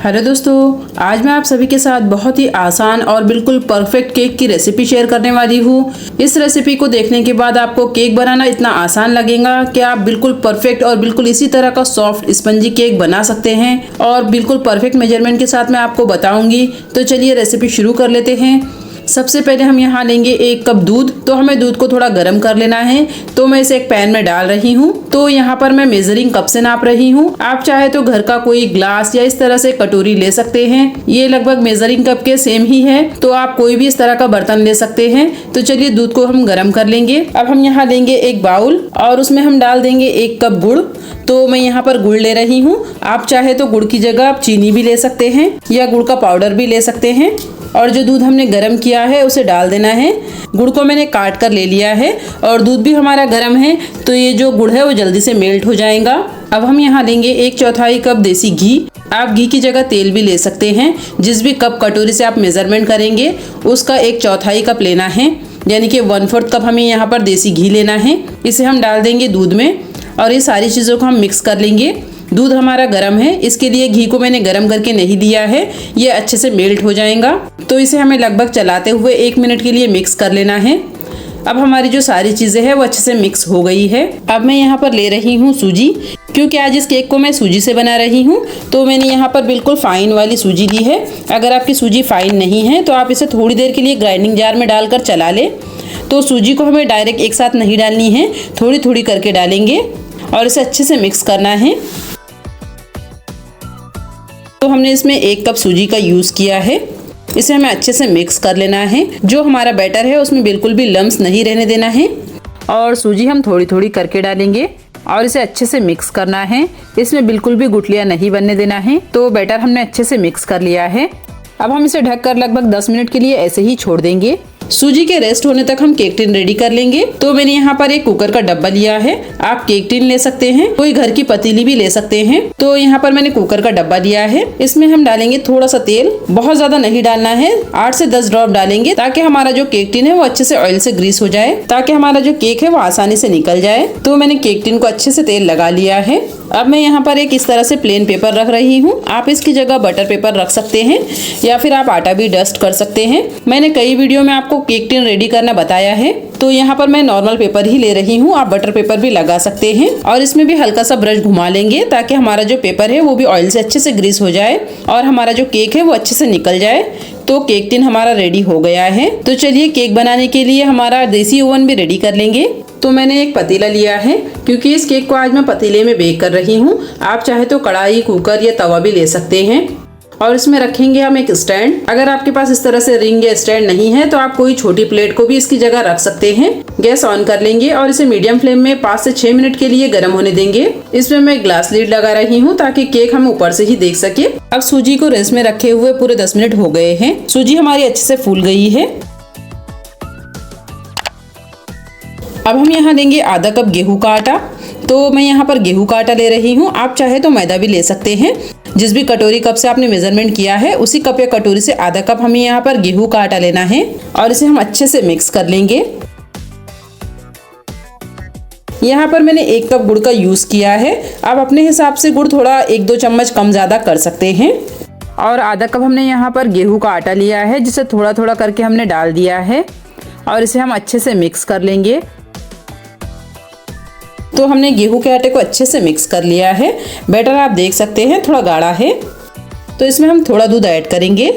Hello दोस्तों, आज मैं आप सभी के साथ बहुत ही आसान और बिल्कुल परफेक्ट केक की रेसिपी शेयर करने वाली हूँ। इस रेसिपी को देखने के बाद आपको केक बनाना इतना आसान लगेगा कि आप बिल्कुल परफेक्ट और बिल्कुल इसी तरह का सॉफ्ट स्पंजी केक बना सकते हैं और बिल्कुल परफेक्ट मेजरमेंट के साथ मैं आपको बताऊंगी। तो चलिए रेसिपी शुरू कर लेते हैं। सबसे पहले हम यहाँ लेंगे 1 कप दूध। तो हमें दूध को थोड़ा गर्म कर लेना है। तो मैं इसे एक पैन में डाल रही हूँ। तो यहाँ पर मैं मेजरिंग कप से नाप रही हूँ। आप चाहे तो घर का कोई ग्लास या इस तरह से कटोरी ले सकते हैं। ये लगभग मेजरिंग कप के सेम ही है, तो आप कोई भी इस तरह का बर्तन ले सकते हैं। तो चलिए दूध को हम गर्म कर लेंगे। अब हम यहाँ लेंगे एक बाउल और उसमें हम डाल देंगे 1 कप गुड़। तो मैं यहाँ पर गुड़ ले रही हूँ। आप चाहे तो गुड़ की जगह आप चीनी भी ले सकते हैं या गुड़ का पाउडर भी ले सकते हैं। और जो दूध हमने गर्म किया है उसे डाल देना है। गुड़ को मैंने काट कर ले लिया है और दूध भी हमारा गर्म है, तो ये जो गुड़ है वो जल्दी से मेल्ट हो जाएगा। अब हम यहाँ लेंगे 1/4 कप देसी घी। आप घी की जगह तेल भी ले सकते हैं। जिस भी कप कटोरी से आप मेजरमेंट करेंगे उसका 1/4 कप लेना है, यानी कि 1/4 कप हमें यहाँ पर देसी घी लेना है। इसे हम डाल देंगे दूध में और ये सारी चीज़ों को हम मिक्स कर लेंगे। दूध हमारा गर्म है, इसके लिए घी को मैंने गर्म करके नहीं दिया है, ये अच्छे से मेल्ट हो जाएगा। तो इसे हमें लगभग चलाते हुए 1 मिनट के लिए मिक्स कर लेना है। अब हमारी जो सारी चीज़ें हैं वो अच्छे से मिक्स हो गई है। अब मैं यहाँ पर ले रही हूँ सूजी, क्योंकि आज इस केक को मैं सूजी से बना रही हूँ। तो मैंने यहाँ पर बिल्कुल फाइन वाली सूजी ली है। अगर आपकी सूजी फाइन नहीं है तो आप इसे थोड़ी देर के लिए ग्राइंडिंग जार में डालकर चला लें। तो सूजी को हमें डायरेक्ट एक साथ नहीं डालनी है, थोड़ी थोड़ी करके डालेंगे और इसे अच्छे से मिक्स करना है। तो हमने इसमें 1 कप सूजी का यूज़ किया है। इसे हमें अच्छे से मिक्स कर लेना है। जो हमारा बैटर है उसमें बिल्कुल भी लम्स नहीं रहने देना है और सूजी हम थोड़ी थोड़ी करके डालेंगे और इसे अच्छे से मिक्स करना है। इसमें बिल्कुल भी गुठलियाँ नहीं बनने देना है। तो बैटर हमने अच्छे से मिक्स कर लिया है। अब हम इसे ढककर लगभग 10 मिनट के लिए ऐसे ही छोड़ देंगे। सूजी के रेस्ट होने तक हम केक टिन रेडी कर लेंगे। तो मैंने यहाँ पर एक कुकर का डब्बा लिया है। आप केक टिन ले सकते हैं, कोई घर की पतीली भी ले सकते हैं। तो यहाँ पर मैंने कुकर का डब्बा लिया है। इसमें हम डालेंगे थोड़ा सा तेल, बहुत ज्यादा नहीं डालना है, 8 से 10 ड्रॉप डालेंगे ताकि हमारा जो केक टिन है वो अच्छे से ऑयल से ग्रीस हो जाए, ताकि हमारा जो केक है वो आसानी से निकल जाए। तो मैंने केक टिन को अच्छे से तेल लगा लिया है। अब मैं यहाँ पर एक इस तरह से प्लेन पेपर रख रही हूँ। आप इसकी जगह बटर पेपर रख सकते हैं या फिर आप आटा भी डस्ट कर सकते हैं। मैंने कई वीडियो में आपको केक टिन रेडी करना बताया है। तो यहाँ पर मैं नॉर्मल पेपर ही ले रही हूँ। आप बटर पेपर भी लगा सकते हैं और इसमें भी हल्का सा ब्रश घुमा लेंगे ताकि हमारा जो पेपर है वो भी ऑयल से अच्छे से ग्रीस हो जाए और हमारा जो केक है वो अच्छे से निकल जाए। तो केक टिन हमारा रेडी हो गया है। तो चलिए केक बनाने के लिए हमारा देसी ओवन भी रेडी कर लेंगे। तो मैंने एक पतीला लिया है, क्योंकि इस केक को आज मैं पतीले में बेक कर रही हूँ। आप चाहे तो कढ़ाई, कुकर या तवा भी ले सकते हैं। और इसमें रखेंगे हम एक स्टैंड। अगर आपके पास इस तरह से रिंग या स्टैंड नहीं है तो आप कोई छोटी प्लेट को भी इसकी जगह रख सकते हैं। गैस ऑन कर लेंगे और इसे मीडियम फ्लेम में 5 से 6 मिनट के लिए गर्म होने देंगे। इसमें मैं ग्लास लीड लगा रही हूँ ताकि केक हम ऊपर से ही देख सके। अब सूजी को रेस्ट में रखे हुए पूरे 10 मिनट हो गए हैं। सूजी हमारी अच्छे से फूल गई है। अब हम यहाँ लेंगे आधा कप गेहूं का आटा। तो मैं यहाँ पर गेहूं का आटा ले रही हूँ। आप चाहे तो मैदा भी ले सकते हैं। जिस भी कटोरी कप से आपने मेजरमेंट किया है उसी कप या कटोरी से आधा कप हमें यहाँ पर गेहूं का आटा लेना है और इसे हम अच्छे से मिक्स कर लेंगे। यहाँ पर मैंने 1 कप गुड़ का यूज़ किया है। आप अपने हिसाब से गुड़ थोड़ा 1-2 चम्मच कम ज़्यादा कर सकते हैं। और आधा कप हमने यहाँ पर गेहूं का आटा लिया है, जिसे थोड़ा थोड़ा करके हमने डाल दिया है और इसे हम अच्छे से मिक्स कर लेंगे। तो हमने गेहूं के आटे को अच्छे से मिक्स कर लिया है। बैटर आप देख सकते हैं थोड़ा गाढ़ा है। तो इसमें हम थोड़ा दूध ऐड करेंगे।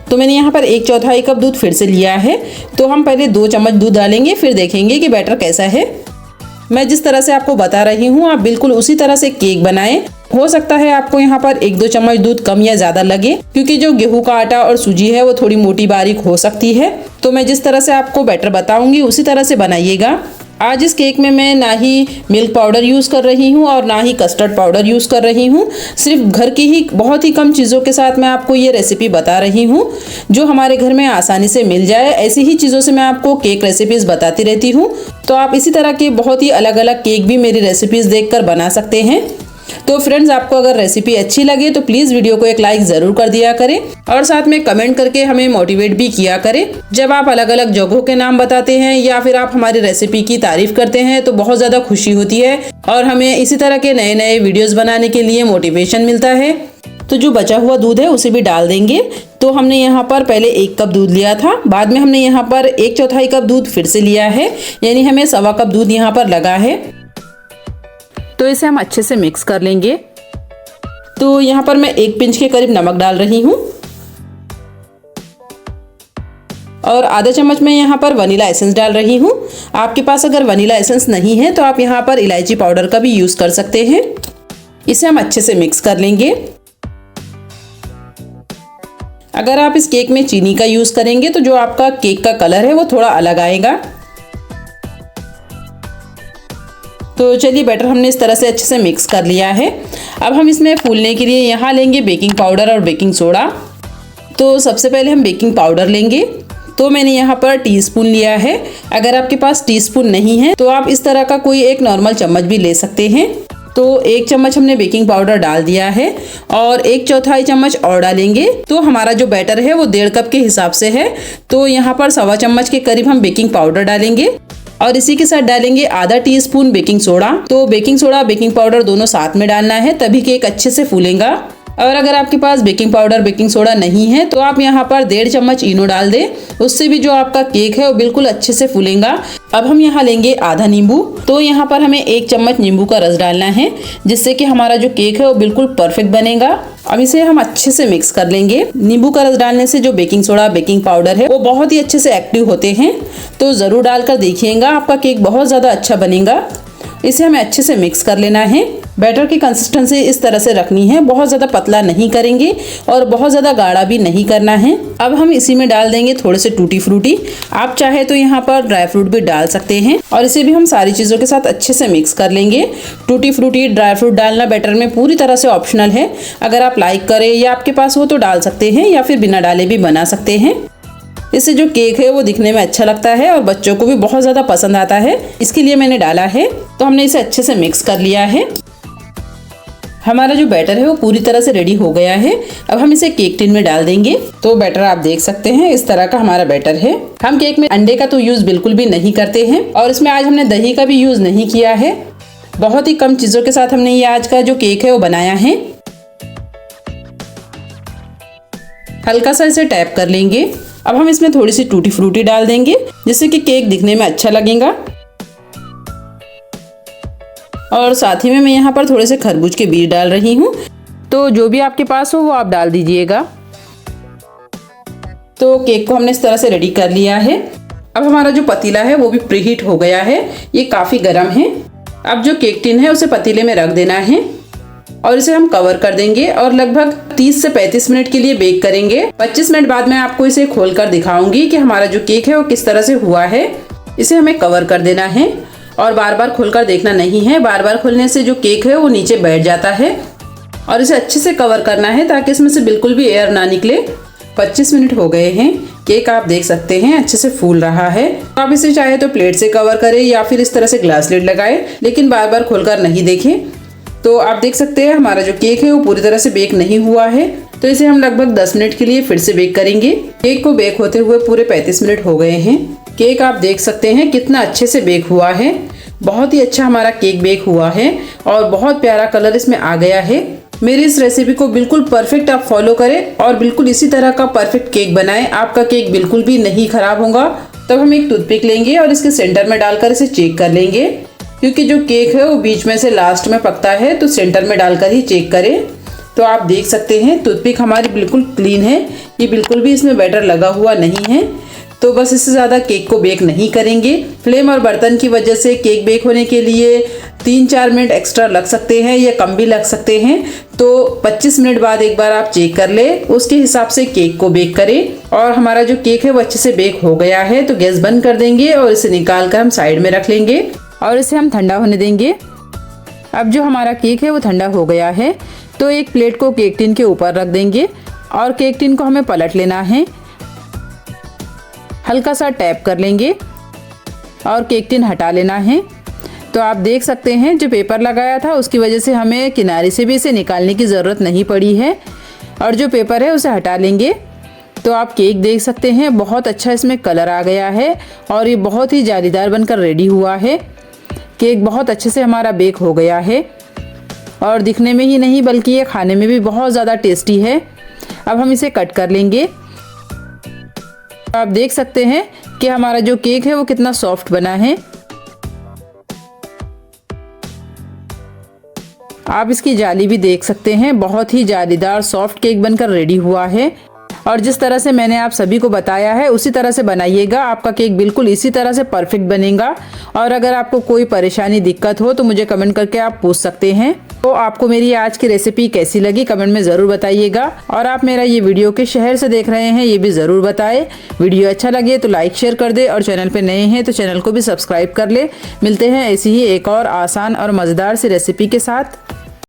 तो मैंने यहाँ पर 1/4 कप दूध फिर से लिया है। तो हम पहले 2 चम्मच दूध डालेंगे, फिर देखेंगे कि बैटर कैसा है। मैं जिस तरह से आपको बता रही हूँ आप बिल्कुल उसी तरह से केक बनाएं। हो सकता है आपको यहाँ पर 1-2 चम्मच दूध कम या ज्यादा लगे, क्योंकि जो गेहूं का आटा और सूजी है वो थोड़ी मोटी बारीक हो सकती है। तो मैं जिस तरह से आपको बैटर बताऊंगी उसी तरह से बनाइएगा। आज इस केक में मैं ना ही मिल्क पाउडर यूज़ कर रही हूँ और ना ही कस्टर्ड पाउडर यूज़ कर रही हूँ। सिर्फ घर की ही बहुत ही कम चीज़ों के साथ मैं आपको ये रेसिपी बता रही हूँ, जो हमारे घर में आसानी से मिल जाए। ऐसी ही चीज़ों से मैं आपको केक रेसिपीज़ बताती रहती हूँ। तो आप इसी तरह के बहुत ही अलग अलग केक भी मेरी रेसिपीज़ देखकर बना सकते हैं। तो फ्रेंड्स, आपको अगर रेसिपी अच्छी लगे तो प्लीज़ वीडियो को एक लाइक ज़रूर कर दिया करें और साथ में कमेंट करके हमें मोटिवेट भी किया करें। जब आप अलग अलग जगहों के नाम बताते हैं या फिर आप हमारी रेसिपी की तारीफ करते हैं तो बहुत ज़्यादा खुशी होती है और हमें इसी तरह के नए नए वीडियोस बनाने के लिए मोटिवेशन मिलता है। तो जो बचा हुआ दूध है उसे भी डाल देंगे। तो हमने यहाँ पर पहले 1 कप दूध लिया था, बाद में हमने यहाँ पर 1/4 कप दूध फिर से लिया है, यानी हमें 1/4 कप दूध यहाँ पर लगा है। तो इसे हम अच्छे से मिक्स कर लेंगे। तो यहाँ पर मैं 1 पिंच के करीब नमक डाल रही हूँ और आधा चम्मच मैं यहाँ पर वनीला एसेंस डाल रही हूँ। आपके पास अगर वनीला एसेंस नहीं है तो आप यहाँ पर इलायची पाउडर का भी यूज़ कर सकते हैं। इसे हम अच्छे से मिक्स कर लेंगे। अगर आप इस केक में चीनी का यूज़ करेंगे तो जो आपका केक का कलर है वो थोड़ा अलग आएगा। तो चलिए बैटर हमने इस तरह से अच्छे से मिक्स कर लिया है। अब हम इसमें फूलने के लिए यहाँ लेंगे बेकिंग पाउडर और बेकिंग सोडा। तो सबसे पहले हम बेकिंग पाउडर लेंगे। तो मैंने यहाँ पर टीस्पून लिया है। अगर आपके पास टीस्पून नहीं है तो आप इस तरह का कोई एक नॉर्मल चम्मच भी ले सकते हैं। तो 1 चम्मच हमने बेकिंग पाउडर डाल दिया है और 1/4 चम्मच और डालेंगे। तो हमारा जो बैटर है वो 1.5 कप के हिसाब से है। तो यहाँ पर 1/4 चम्मच के करीब हम बेकिंग पाउडर डालेंगे और इसी के साथ डालेंगे आधा टीस्पून बेकिंग सोडा। तो बेकिंग सोडा बेकिंग पाउडर दोनों साथ में डालना है, तभी केक अच्छे से फूलेगा। और अगर आपके पास बेकिंग पाउडर बेकिंग सोडा नहीं है तो आप यहाँ पर 1.5 चम्मच इनो डाल दें, उससे भी जो आपका केक है वो बिल्कुल अच्छे से फूलेगा। अब हम यहाँ लेंगे आधा नींबू। तो यहाँ पर हमें 1 चम्मच नींबू का रस डालना है, जिससे कि हमारा जो केक है वो बिल्कुल परफेक्ट बनेगा। अब इसे हम अच्छे से मिक्स कर लेंगे। नींबू का रस डालने से जो बेकिंग सोडा बेकिंग पाउडर है वो बहुत ही अच्छे से एक्टिव होते हैं, तो ज़रूर डालकर देखिएगा, आपका केक बहुत ज़्यादा अच्छा बनेगा। इसे हमें अच्छे से मिक्स कर लेना है। बैटर की कंसिस्टेंसी इस तरह से रखनी है, बहुत ज़्यादा पतला नहीं करेंगे और बहुत ज़्यादा गाढ़ा भी नहीं करना है। अब हम इसी में डाल देंगे थोड़े से टूटी फ्रूटी। आप चाहे तो यहाँ पर ड्राई फ्रूट भी डाल सकते हैं और इसे भी हम सारी चीज़ों के साथ अच्छे से मिक्स कर लेंगे। टूटी फ्रूटी ड्राई फ्रूट डालना बैटर में पूरी तरह से ऑप्शनल है। अगर आप लाइक करें या आपके पास हो तो डाल सकते हैं या फिर बिना डाले भी बना सकते हैं। इससे जो केक है वो दिखने में अच्छा लगता है और बच्चों को भी बहुत ज़्यादा पसंद आता है, इसके लिए मैंने डाला है। तो हमने इसे अच्छे से मिक्स कर लिया है। हमारा जो बैटर है वो पूरी तरह से रेडी हो गया है। अब हम इसे केक टिन में डाल देंगे। तो बैटर आप देख सकते हैं, इस तरह का हमारा बैटर है। हम केक में अंडे का तो यूज़ बिल्कुल भी नहीं करते हैं और इसमें आज हमने दही का भी यूज़ नहीं किया है। बहुत ही कम चीज़ों के साथ हमने ये आज का जो केक है वो बनाया है। हल्का सा इसे टैप कर लेंगे। अब हम इसमें थोड़ी सी टूटी फ्रूटी डाल देंगे, जिससे कि केक दिखने में अच्छा लगेगा। और साथ ही में मैं यहाँ पर थोड़े से खरबूज के बीज डाल रही हूँ। तो जो भी आपके पास हो वो आप डाल दीजिएगा। तो केक को हमने इस तरह से रेडी कर लिया है। अब हमारा जो पतीला है वो भी प्रीहीट हो गया है, ये काफ़ी गर्म है। अब जो केक टिन है उसे पतीले में रख देना है और इसे हम कवर कर देंगे और लगभग 30 से 35 मिनट के लिए बेक करेंगे। 25 मिनट बाद मैं आपको इसे खोलकर दिखाऊंगी कि हमारा जो केक है वो किस तरह से हुआ है। इसे हमें कवर कर देना है और बार बार खोलकर देखना नहीं है। बार बार खोलने से जो केक है वो नीचे बैठ जाता है और इसे अच्छे से कवर करना है ताकि इसमें से बिल्कुल भी एयर ना निकले। 25 मिनट हो गए हैं, केक आप देख सकते हैं अच्छे से फूल रहा है। आप इसे चाहे तो प्लेट से कवर करें या फिर इस तरह से ग्लास लिड लगाएं, लेकिन बार बार खोलकर नहीं देखें। तो आप देख सकते हैं हमारा जो केक है वो पूरी तरह से बेक नहीं हुआ है। तो इसे हम लगभग 10 मिनट के लिए फिर से बेक करेंगे। केक को बेक होते हुए पूरे 35 मिनट हो गए हैं। केक आप देख सकते हैं कितना अच्छे से बेक हुआ है। बहुत ही अच्छा हमारा केक बेक हुआ है और बहुत प्यारा कलर इसमें आ गया है। मेरी इस रेसिपी को बिल्कुल परफेक्ट आप फॉलो करें और बिल्कुल इसी तरह का परफेक्ट केक बनाएं। आपका केक बिल्कुल भी नहीं खराब होगा। तब हम एक टूथपिक लेंगे और इसके सेंटर में डालकर इसे चेक कर लेंगे, क्योंकि जो केक है वो बीच में से लास्ट में पकता है, तो सेंटर में डालकर ही चेक करें। तो आप देख सकते हैं टूथपिक हमारी बिल्कुल क्लीन है, ये बिल्कुल भी इसमें बैटर लगा हुआ नहीं है। तो बस इससे ज़्यादा केक को बेक नहीं करेंगे। फ्लेम और बर्तन की वजह से केक बेक होने के लिए 3-4 मिनट एक्स्ट्रा लग सकते हैं या कम भी लग सकते हैं। तो 25 मिनट बाद एक बार आप चेक कर ले, उसके हिसाब से केक को बेक करें। और हमारा जो केक है वो अच्छे से बेक हो गया है। तो गैस बंद कर देंगे और इसे निकाल कर हम साइड में रख लेंगे और इसे हम ठंडा होने देंगे। अब जो हमारा केक है वो ठंडा हो गया है। तो एक प्लेट को केक टिन के ऊपर रख देंगे और केक टिन को हमें पलट लेना है। हल्का सा टैप कर लेंगे और केक टिन हटा लेना है। तो आप देख सकते हैं जो पेपर लगाया था उसकी वजह से हमें किनारे से भी इसे निकालने की ज़रूरत नहीं पड़ी है। और जो पेपर है उसे हटा लेंगे। तो आप केक देख सकते हैं बहुत अच्छा इसमें कलर आ गया है और ये बहुत ही जालीदार बनकर रेडी हुआ है। केक बहुत अच्छे से हमारा बेक हो गया है। और दिखने में ही नहीं बल्कि ये खाने में भी बहुत ज़्यादा टेस्टी है। अब हम इसे कट कर लेंगे। आप देख सकते हैं कि हमारा जो केक है वो कितना सॉफ्ट बना है। आप इसकी जाली भी देख सकते हैं, बहुत ही जालीदार सॉफ्ट केक बनकर रेडी हुआ है। और जिस तरह से मैंने आप सभी को बताया है उसी तरह से बनाइएगा, आपका केक बिल्कुल इसी तरह से परफेक्ट बनेगा। और अगर आपको कोई परेशानी दिक्कत हो तो मुझे कमेंट करके आप पूछ सकते हैं। तो आपको मेरी आज की रेसिपी कैसी लगी कमेंट में ज़रूर बताइएगा। और आप मेरा ये वीडियो किस शहर से देख रहे हैं ये भी ज़रूर बताएं। वीडियो अच्छा लगे तो लाइक शेयर कर दे और चैनल पे नए हैं तो चैनल को भी सब्सक्राइब कर ले। मिलते हैं ऐसी ही एक और आसान और मज़ेदार सी रेसिपी के साथ।